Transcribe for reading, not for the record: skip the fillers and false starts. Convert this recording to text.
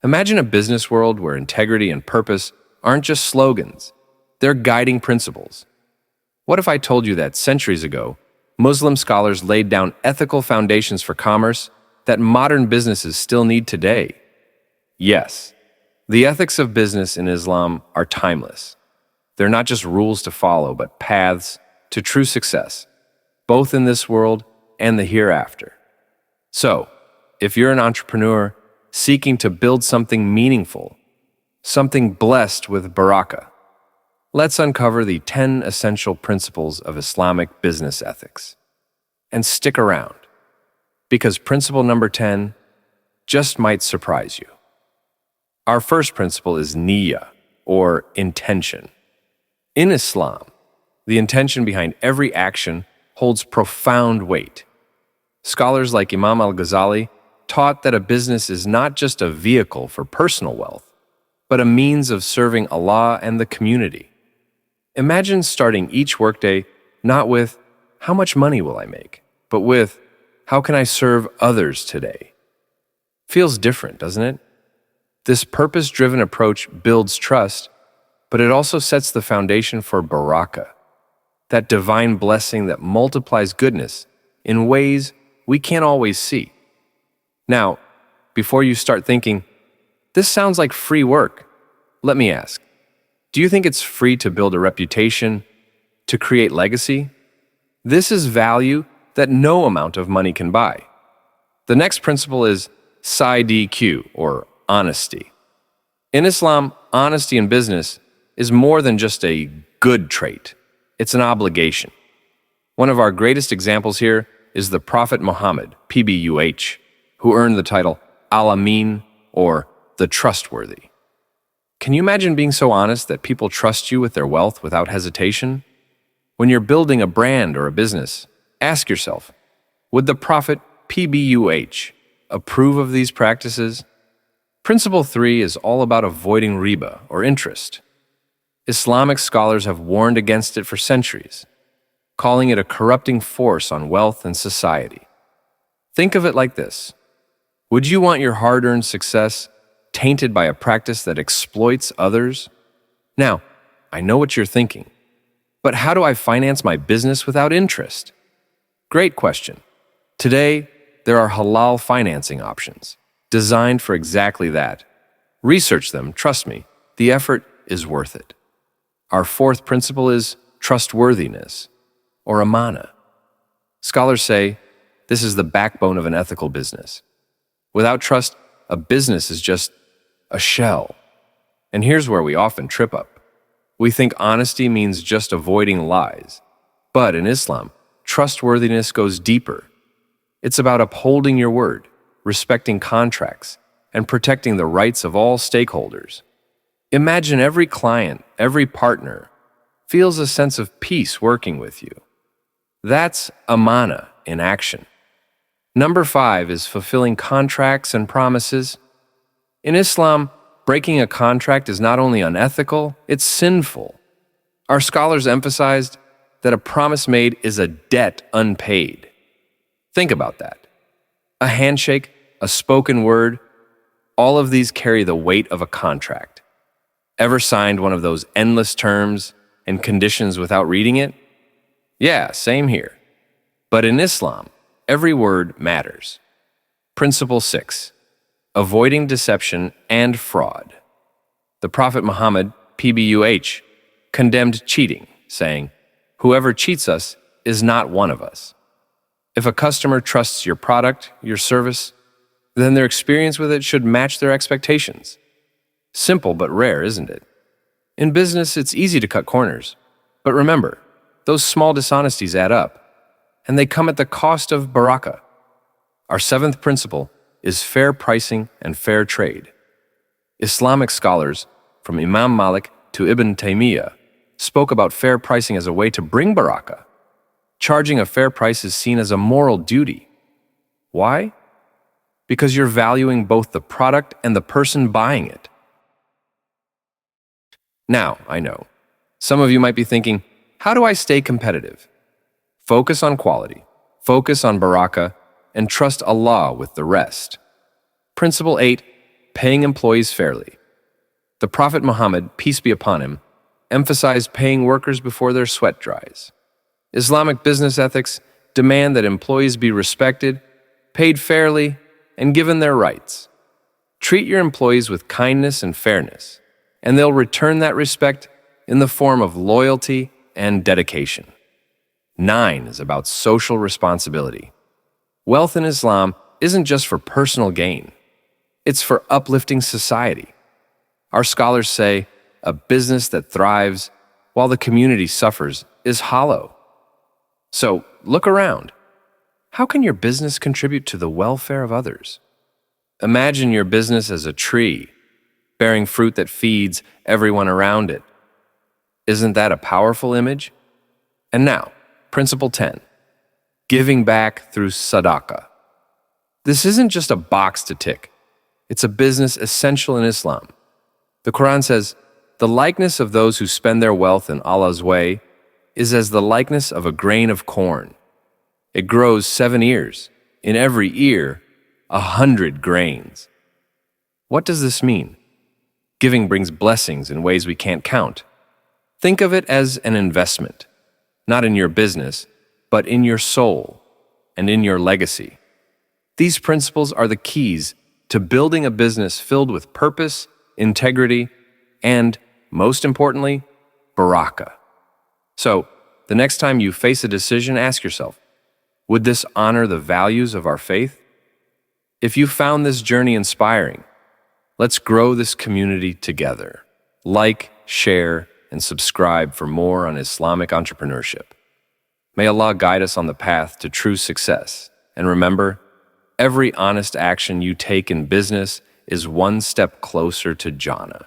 Imagine a business world where integrity and purpose aren't just slogans, they're guiding principles. What if I told you that centuries ago, Muslim scholars laid down ethical foundations for commerce that modern businesses still need today? Yes, the ethics of business in Islam are timeless. They're not just rules to follow, but paths to true success, both in this world and the hereafter. So, if you're an entrepreneur seeking to build something meaningful, something blessed with barakah, let's uncover the 10 essential principles of Islamic business ethics. And stick around, because principle number 10 just might surprise you. Our first principle is Niyya, or intention. In Islam, the intention behind every action holds profound weight. Scholars like Imam al-Ghazali taught that a business is not just a vehicle for personal wealth, but a means of serving Allah and the community. Imagine starting each workday not with, "How much money will I make?" but with, "How can I serve others today?" Feels different, doesn't it? This purpose-driven approach builds trust, but it also sets the foundation for barakah, that divine blessing that multiplies goodness in ways we can't always see. Now, before you start thinking, "This sounds like free work," let me ask, do you think it's free to build a reputation, to create legacy? This is value that no amount of money can buy. The next principle is sDiq, or honesty. In Islam, honesty in business is more than just a good trait. It's an obligation. One of our greatest examples here is the Prophet Muhammad, PBUH, who earned the title Al-Amin, or the Trustworthy. Can you imagine being so honest that people trust you with their wealth without hesitation? When you're building a brand or a business, ask yourself, would the Prophet PBUH approve of these practices? Principle 3 is all about avoiding riba, or interest. Islamic scholars have warned against it for centuries, calling it a corrupting force on wealth and society. Think of it like this. Would you want your hard-earned success tainted by a practice that exploits others? Now, I know what you're thinking, but how do I finance my business without interest? Great question. Today, there are halal financing options designed for exactly that. Research them, trust me, the effort is worth it. Our fourth principle is trustworthiness, or amana. Scholars say this is the backbone of an ethical business. Without trust, a business is just a shell. And here's where we often trip up. We think honesty means just avoiding lies. But in Islam, trustworthiness goes deeper. It's about upholding your word, respecting contracts, and protecting the rights of all stakeholders. Imagine every client, every partner, feels a sense of peace working with you. That's amana in action. Number 5 is fulfilling contracts and promises. In Islam, breaking a contract is not only unethical, it's sinful. Our scholars emphasized that a promise made is a debt unpaid. Think about that. A handshake, a spoken word, all of these carry the weight of a contract. Ever signed one of those endless terms and conditions without reading it? Yeah, same here. But in Islam, every word matters. Principle 6. Avoiding deception and fraud. The Prophet Muhammad, PBUH, condemned cheating, saying, "Whoever cheats us is not one of us." If a customer trusts your product, your service, then their experience with it should match their expectations. Simple but rare, isn't it? In business, it's easy to cut corners. But remember, those small dishonesties add up, and they come at the cost of barakah. Our 7th principle is fair pricing and fair trade. Islamic scholars, from Imam Malik to Ibn Taymiyyah, spoke about fair pricing as a way to bring barakah. Charging a fair price is seen as a moral duty. Why? Because you're valuing both the product and the person buying it. Now, I know, some of you might be thinking, how do I stay competitive? Focus on quality, focus on barakah, and trust Allah with the rest. Principle 8, paying employees fairly. The Prophet Muhammad, peace be upon him, emphasized paying workers before their sweat dries. Islamic business ethics demand that employees be respected, paid fairly, and given their rights. Treat your employees with kindness and fairness, and they'll return that respect in the form of loyalty and dedication. 9 is about social responsibility. Wealth in Islam isn't just for personal gain. It's for uplifting society. Our scholars say a business that thrives while the community suffers is hollow. So look around. How can your business contribute to the welfare of others? Imagine your business as a tree, bearing fruit that feeds everyone around it. Isn't that a powerful image? And now, Principle 10, giving back through Sadaqah. This isn't just a box to tick. It's a business essential in Islam. The Quran says, "The likeness of those who spend their wealth in Allah's way is as the likeness of a grain of corn. It grows 7 ears. In every ear, 100 grains." What does this mean? Giving brings blessings in ways we can't count. Think of it as an investment, not in your business, but in your soul and in your legacy. These principles are the keys to building a business filled with purpose, integrity, and, most importantly, Barakah. So, the next time you face a decision, ask yourself, would this honor the values of our faith? If you found this journey inspiring, let's grow this community together. Like, share, and subscribe for more on Islamic entrepreneurship. May Allah guide us on the path to true success. And remember, every honest action you take in business is one step closer to Jannah.